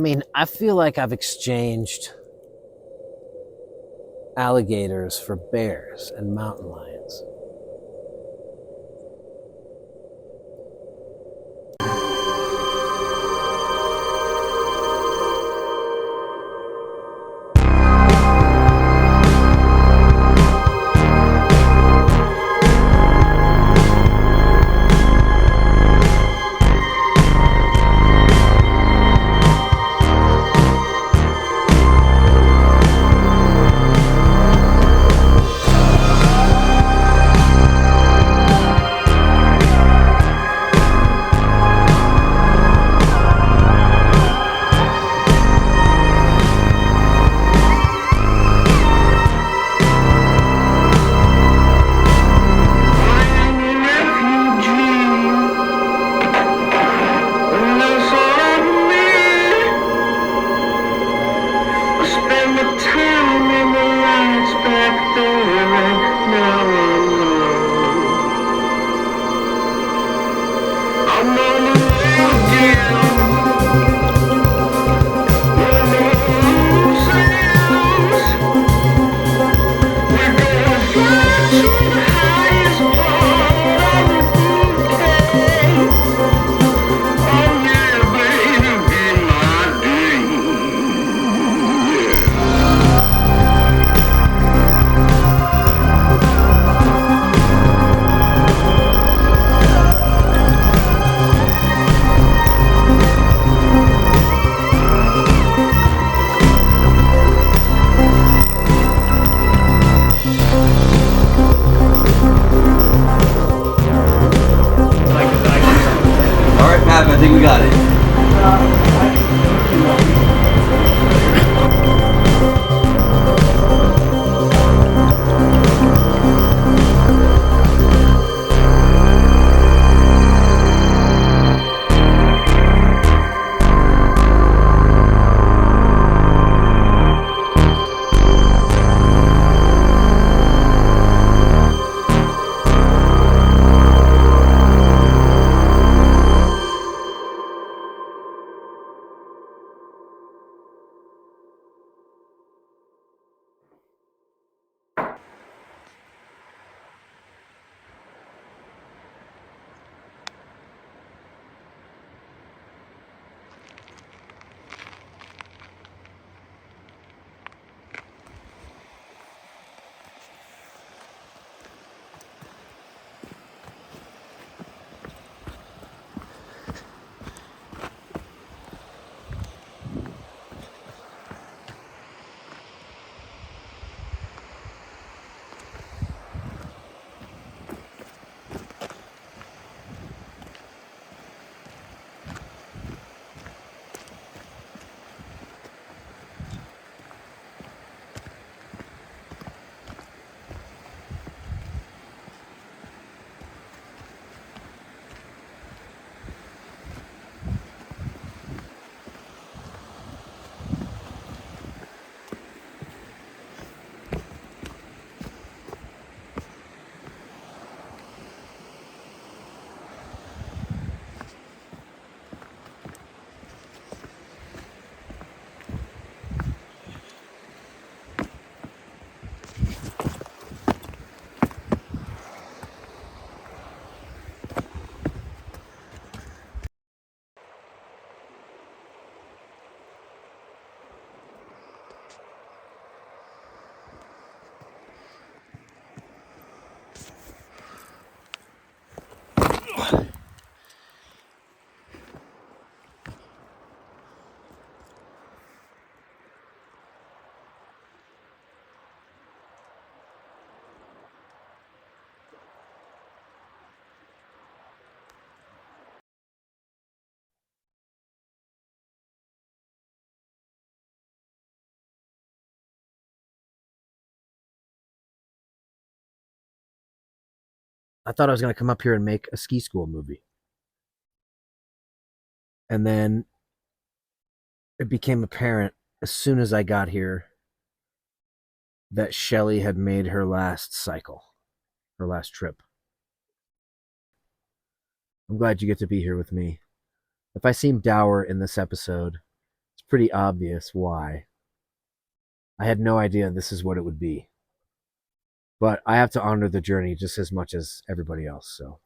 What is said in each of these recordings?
mean, I feel like I've exchanged alligators for bears and mountain lions. I think we got it. I thought I was going to come up here and make a ski school movie. And then it became apparent as soon as I got here that Shelley had made her last cycle, her last trip. I'm glad you get to be here with me. If I seem dour in this episode, it's pretty obvious why. I had no idea this is what it would be. But I have to honor the journey just as much as everybody else, so.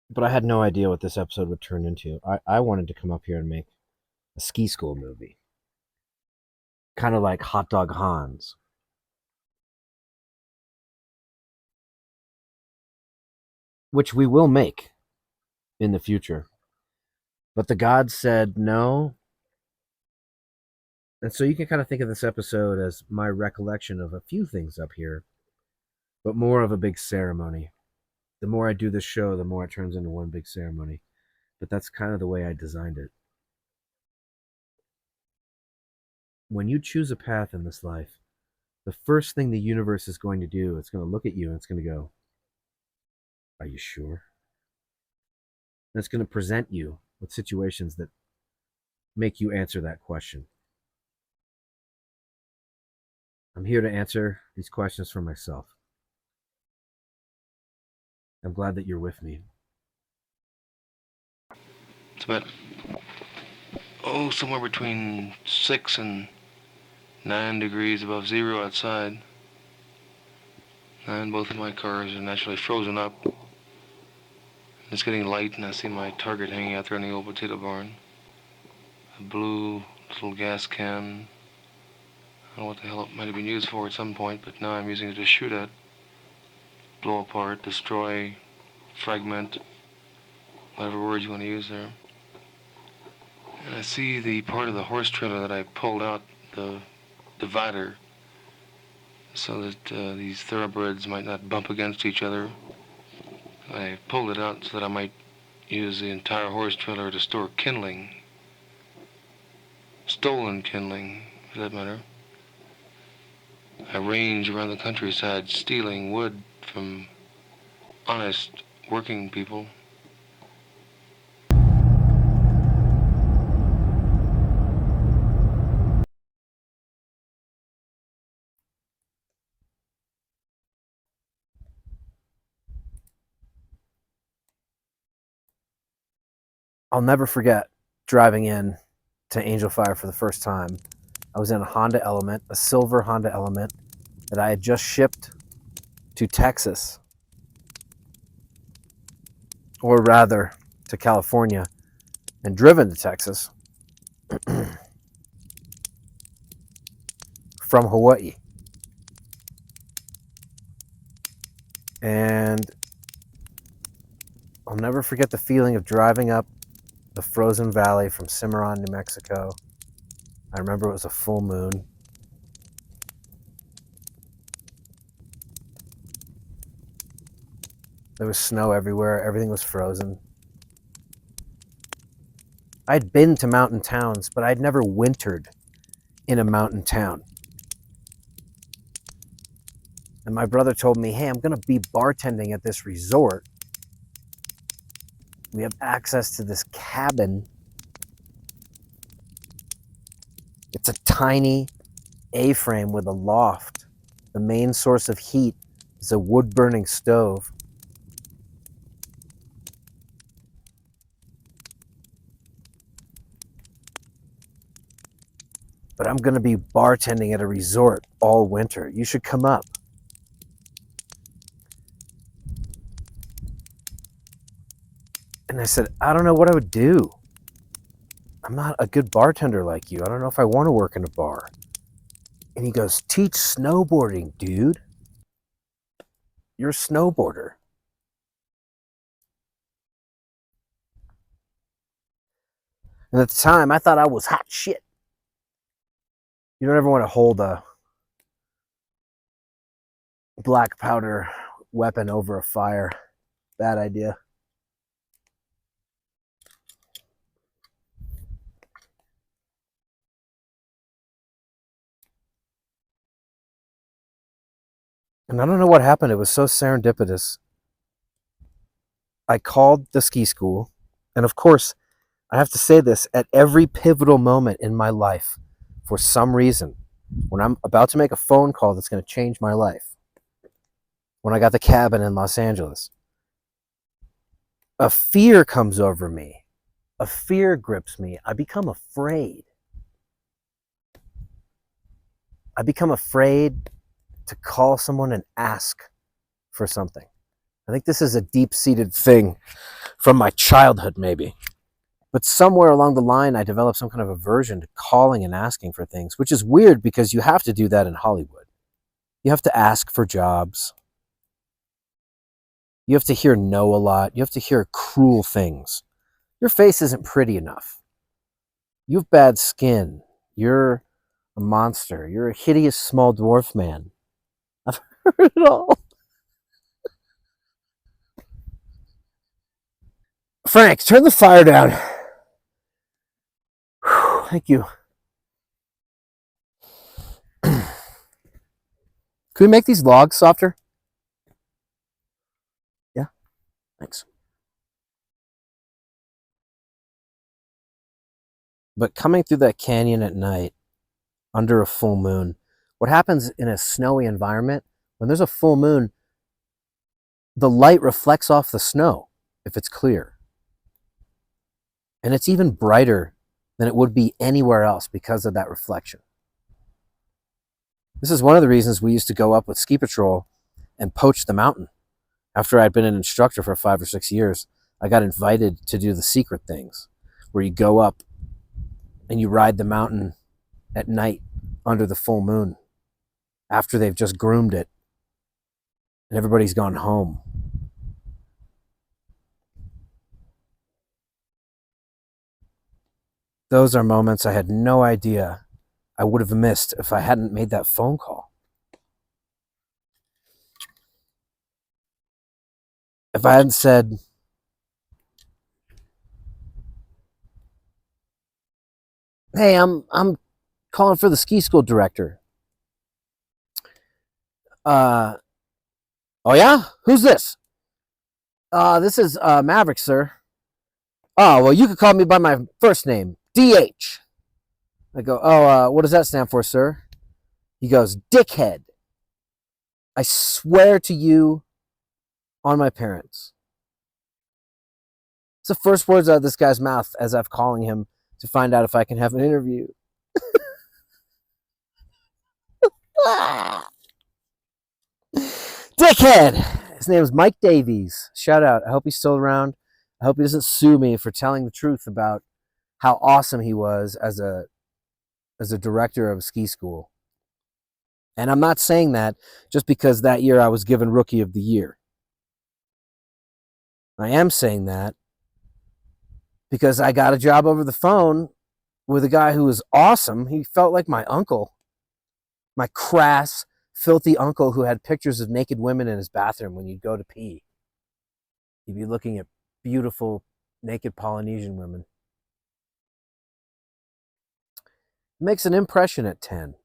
But I had no idea what this episode would turn into. I wanted to come up here and make a ski school movie. Kind of like Hot Dog Hans. Which we will make in the future. But the gods said no. And so you can kind of think of this episode as my recollection of a few things up here, but more of a big ceremony. The more I do this show, the more it turns into one big ceremony. But that's kind of the way I designed it. When you choose a path in this life, the first thing the universe is going to do, it's going to look at you and it's going to go, are you sure? And it's going to present you with situations that make you answer that question. I'm here to answer these questions for myself. I'm glad that you're with me. It's about, somewhere between 6 and 9 degrees above zero outside. And both of my cars are naturally frozen up. It's getting light, and I see my target hanging out there in the old potato barn. A blue little gas can. I don't know what the hell it might have been used for at some point, but now I'm using it to shoot at, blow apart, destroy, fragment, whatever words you want to use there. And I see the part of the horse trailer that I pulled out, the divider, so that these thoroughbreds might not bump against each other. I pulled it out so that I might use the entire horse trailer to store kindling. Stolen kindling, for that matter. I range around the countryside stealing wood from honest working people. I'll never forget driving in to Angel Fire for the first time. I was in a Honda Element, a silver Honda Element that I had just shipped to Texas, or rather to California, and driven to Texas from Hawaii. And I'll never forget the feeling of driving up the frozen valley from Cimarron, New Mexico. I remember it was a full moon. There was snow everywhere. Everything was frozen. I'd been to mountain towns, but I'd never wintered in a mountain town. And my brother told me, hey, I'm going to be bartending at this resort. We have access to this cabin. It's a tiny A-frame with a loft. The main source of heat is a wood-burning stove. But I'm going to be bartending at a resort all winter. You should come up. And I said, I don't know what I would do. I'm not a good bartender like you. I don't know if I want to work in a bar. And he goes, teach snowboarding, dude. You're a snowboarder. And at the time, I thought I was hot shit. You don't ever want to hold a black powder weapon over a fire. Bad idea. And I don't know what happened. It was so serendipitous. I called the ski school. And of course, I have to say this, at every pivotal moment in my life, for some reason, when I'm about to make a phone call that's going to change my life, when I got the cabin in Los Angeles, a fear comes over me. A fear grips me. I become afraid. I become afraid to call someone and ask for something. I think this is a deep-seated thing from my childhood, maybe. But somewhere along the line, I developed some kind of aversion to calling and asking for things, which is weird because you have to do that in Hollywood. You have to ask for jobs. You have to hear no a lot. You have to hear cruel things. Your face isn't pretty enough. You have bad skin. You're a monster. You're a hideous small dwarf man. I've heard it all. Frank, turn the fire down. Whew, thank you. Can we make these logs softer? Yeah, thanks. But coming through that canyon at night, under a full moon, what happens in a snowy environment, when there's a full moon, the light reflects off the snow if it's clear. And it's even brighter than it would be anywhere else because of that reflection. This is one of the reasons we used to go up with ski patrol and poach the mountain. After I'd been an instructor for 5 or 6 years, I got invited to do the secret things where you go up and you ride the mountain at night under the full moon after they've just groomed it and everybody's gone home. Those are moments I had no idea I would have missed if I hadn't made that phone call. If I hadn't said, "Hey, I'm calling for the ski school director." Oh yeah? Who's this? This is Maverick, sir. Oh, well, you could call me by my first name, DH. I go, oh, what does that stand for, sir? He goes, dickhead. I swear to you on my parents. It's the first words out of this guy's mouth as I'm calling him to find out if I can have an interview. Dickhead! His name is Mike Davies. Shout out. I hope he's still around. I hope he doesn't sue me for telling the truth about how awesome he was as a director of a ski school. And I'm not saying that just because that year I was given Rookie of the Year. I am saying that because I got a job over the phone with a guy who was awesome. He felt like my uncle, my crass, filthy uncle who had pictures of naked women in his bathroom when you'd go to pee. You'd be looking at beautiful, naked Polynesian women. It makes an impression at 10,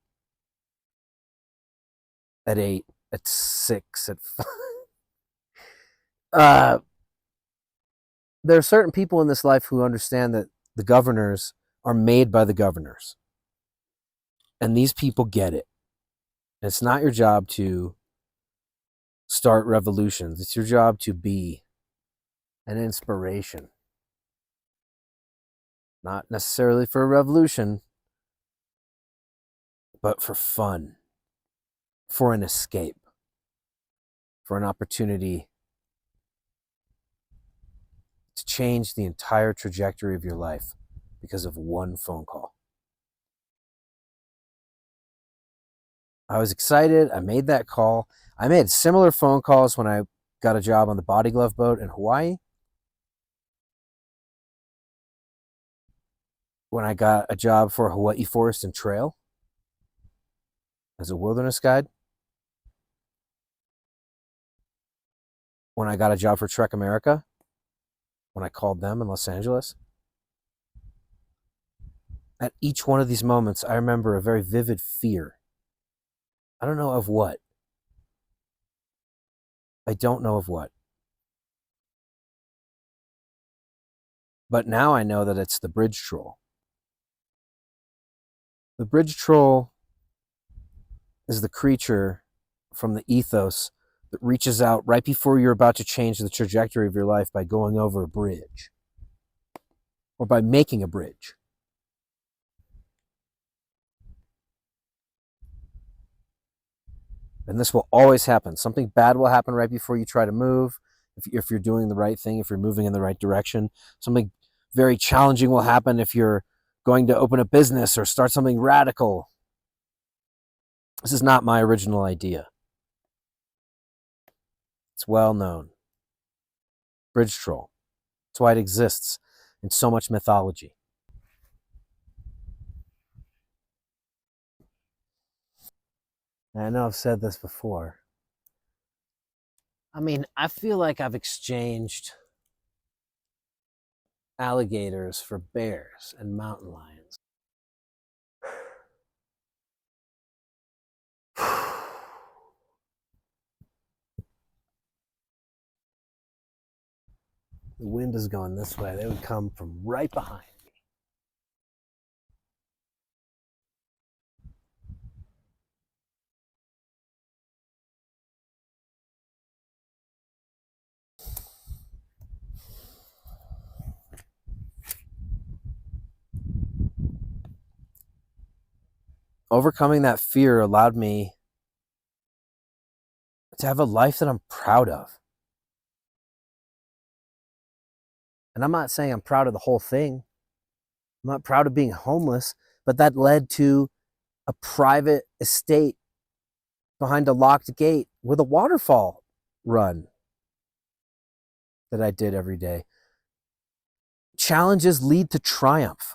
at 8, at 6, at 5. There are certain people in this life who understand that the governors are made by the governors. And these people get it. And it's not your job to start revolutions. It's your job to be an inspiration. Not necessarily for a revolution, but for fun, for an escape, for an opportunity to change the entire trajectory of your life because of one phone call. I was excited. I made that call. I made similar phone calls when I got a job on the Body Glove boat in Hawaii. When I got a job for Hawaii Forest and Trail as a wilderness guide. When I got a job for Trek America. When I called them in Los Angeles. At each one of these moments, I remember a very vivid fear. I don't know of what. I don't know of what. But now I know that it's the bridge troll. The bridge troll is the creature from the ethos that reaches out right before you're about to change the trajectory of your life by going over a bridge or by making a bridge. And this will always happen. Something bad will happen right before you try to move. If you're doing the right thing, if you're moving in the right direction, something very challenging will happen if you're going to open a business or start something radical. This is not my original idea. It's well known. Bridge troll. That's why it exists in so much mythology. And I know I've said this before. I mean, I feel like I've exchanged alligators for bears and mountain lions. The wind is going this way. They would come from right behind me. Overcoming that fear allowed me to have a life that I'm proud of. And I'm not saying I'm proud of the whole thing. I'm not proud of being homeless, but that led to a private estate behind a locked gate with a waterfall run that I did every day. Challenges lead to triumph.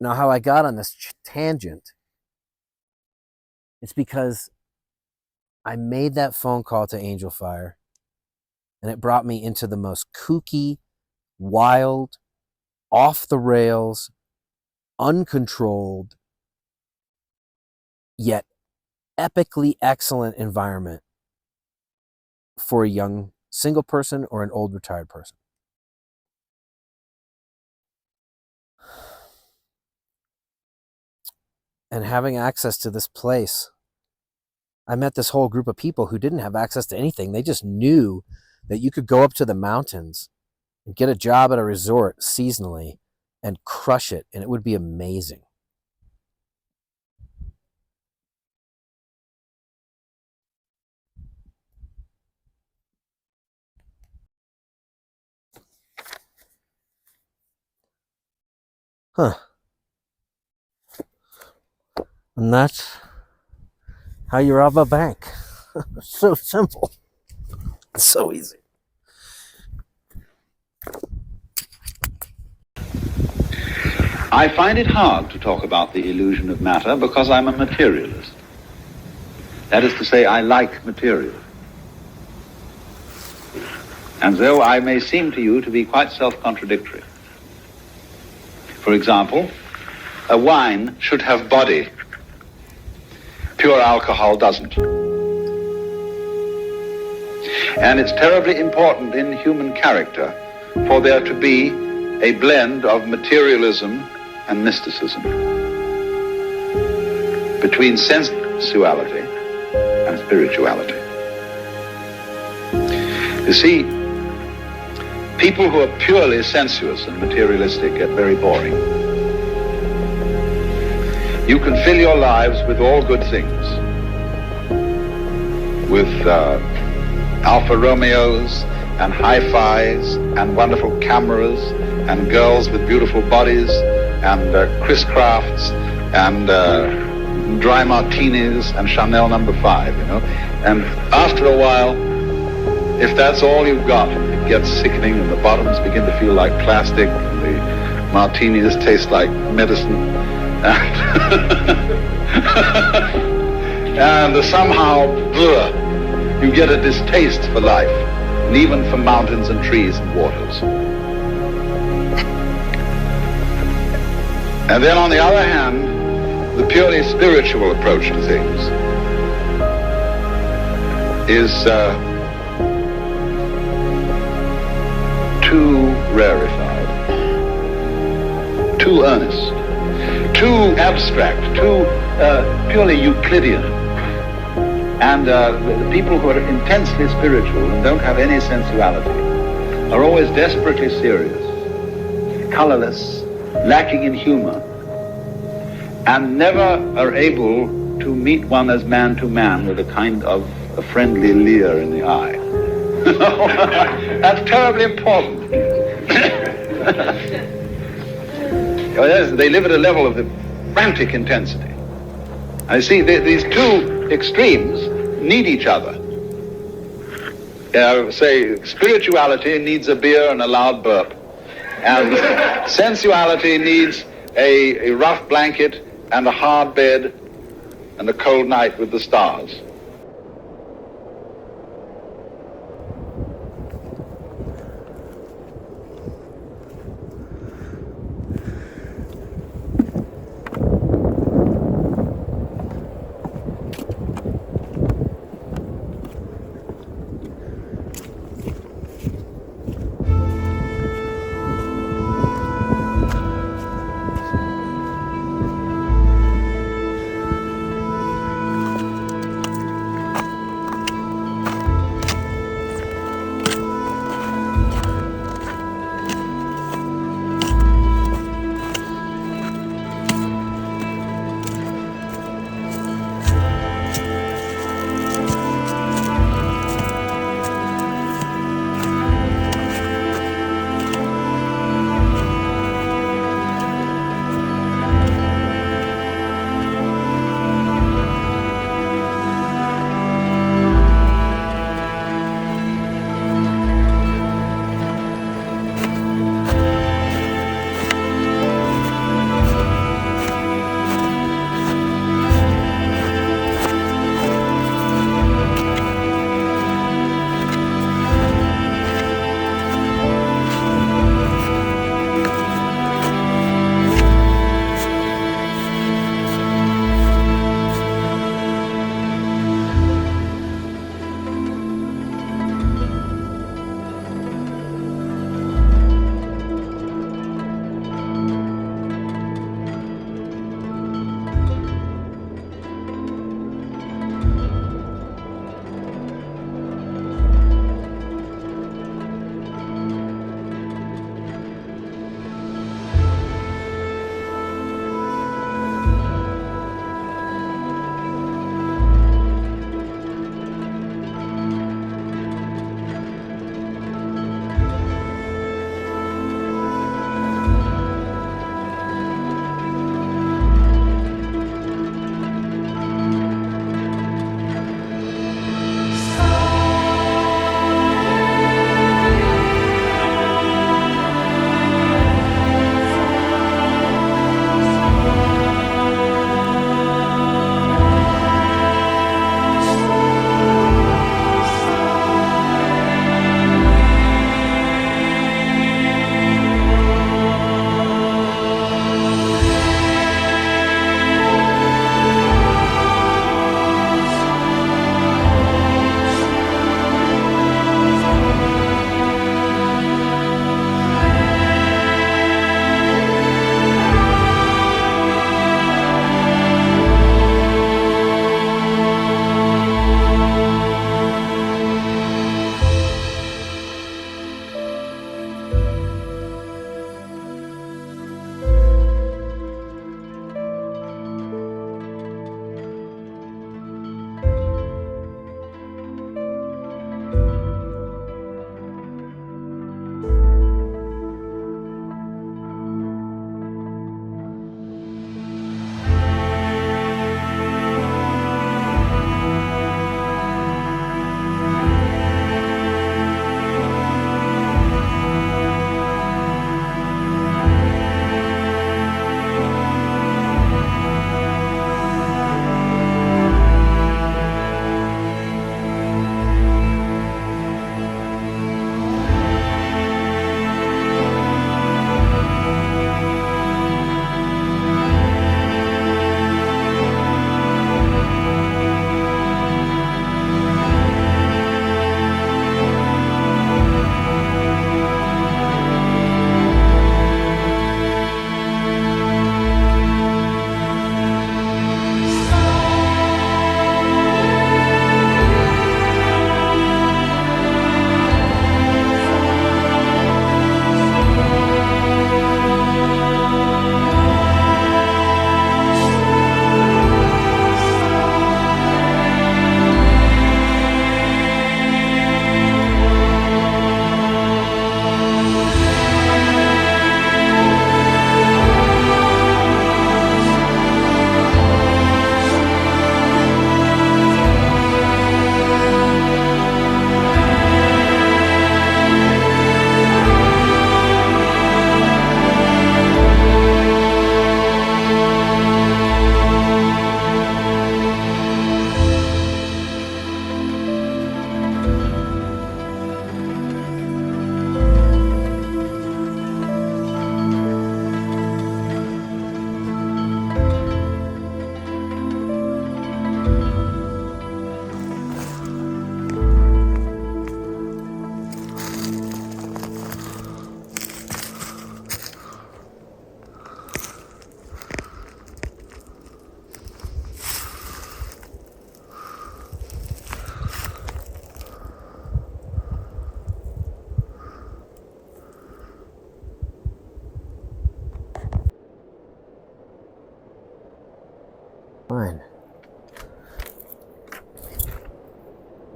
Now, how I got on this tangent, it's because I made that phone call to Angel Fire, and it brought me into the most kooky, wild, off the rails, uncontrolled, yet epically excellent environment for a young single person or an old retired person. And having access to this place, I met this whole group of people who didn't have access to anything. They just knew that you could go up to the mountains and get a job at a resort seasonally and crush it, and it would be amazing. Huh. And that's how you rob a bank. So simple. So easy. I find it hard to talk about the illusion of matter because I'm a materialist. That is to say, I like material. And though I may seem to you to be quite self-contradictory. For example, a wine should have body. Pure alcohol doesn't. And it's terribly important in human character for there to be a blend of materialism and mysticism, between sensuality and spirituality. You see, people who are purely sensuous and materialistic get very boring. You can fill your lives with all good things, with Alfa Romeos and hi-fis and wonderful cameras and girls with beautiful bodies and Chris Crafts and dry martinis and Chanel No. 5, you know. And after a while, if that's all you've got, it gets sickening and the bottoms begin to feel like plastic and the martinis taste like medicine. And somehow, you get a distaste for life, and even for mountains and trees and waters. And then on the other hand, the purely spiritual approach to things is too rarefied, too earnest, too abstract, too purely Euclidean. And the people who are intensely spiritual and don't have any sensuality are always desperately serious, colorless, lacking in humor, and never are able to meet one as man to man with a kind of a friendly leer in the eye. That's terribly important. They live at a level of the frantic intensity. I see these two extremes need each other. Say, spirituality needs a beer and a loud burp, and sensuality needs a rough blanket and a hard bed and a cold night with the stars.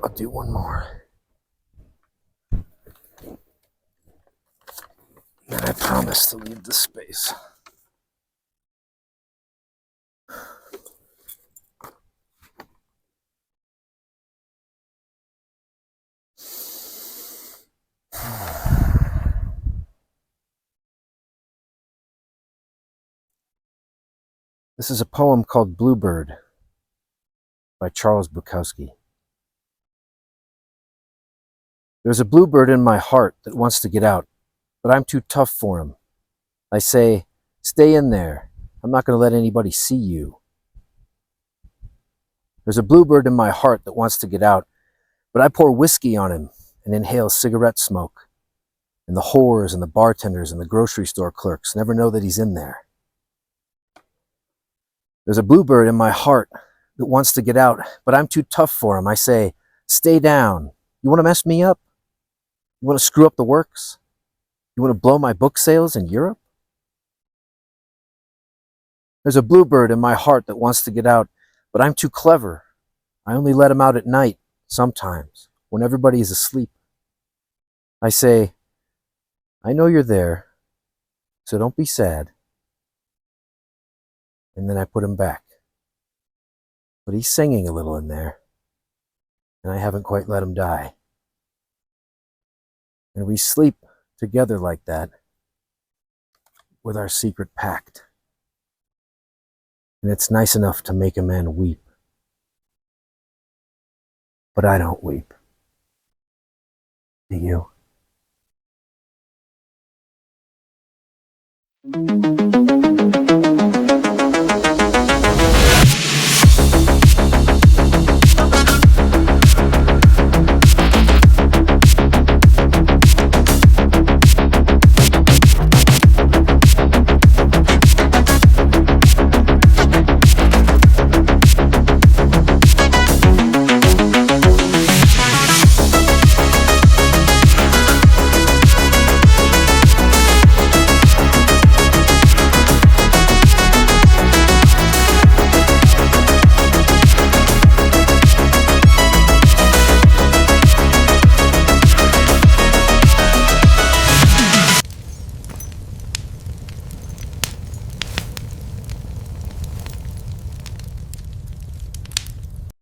I'll do one more. And I promise to leave the space. This is a poem called Bluebird by Charles Bukowski. There's a bluebird in my heart that wants to get out, but I'm too tough for him. I say, stay in there. I'm not going to let anybody see you. There's a bluebird in my heart that wants to get out, but I pour whiskey on him and inhale cigarette smoke. And the whores and the bartenders and the grocery store clerks never know that he's in there. There's a bluebird in my heart that wants to get out, but I'm too tough for him. I say, stay down. You want to mess me up? You want to screw up the works? You want to blow my book sales in Europe? There's a bluebird in my heart that wants to get out, but I'm too clever. I only let him out at night, sometimes, when everybody is asleep. I say, I know you're there, so don't be sad. And then I put him back. But he's singing a little in there, and I haven't quite let him die. And we sleep together like that, with our secret pact. And it's nice enough to make a man weep. But I don't weep. Do you?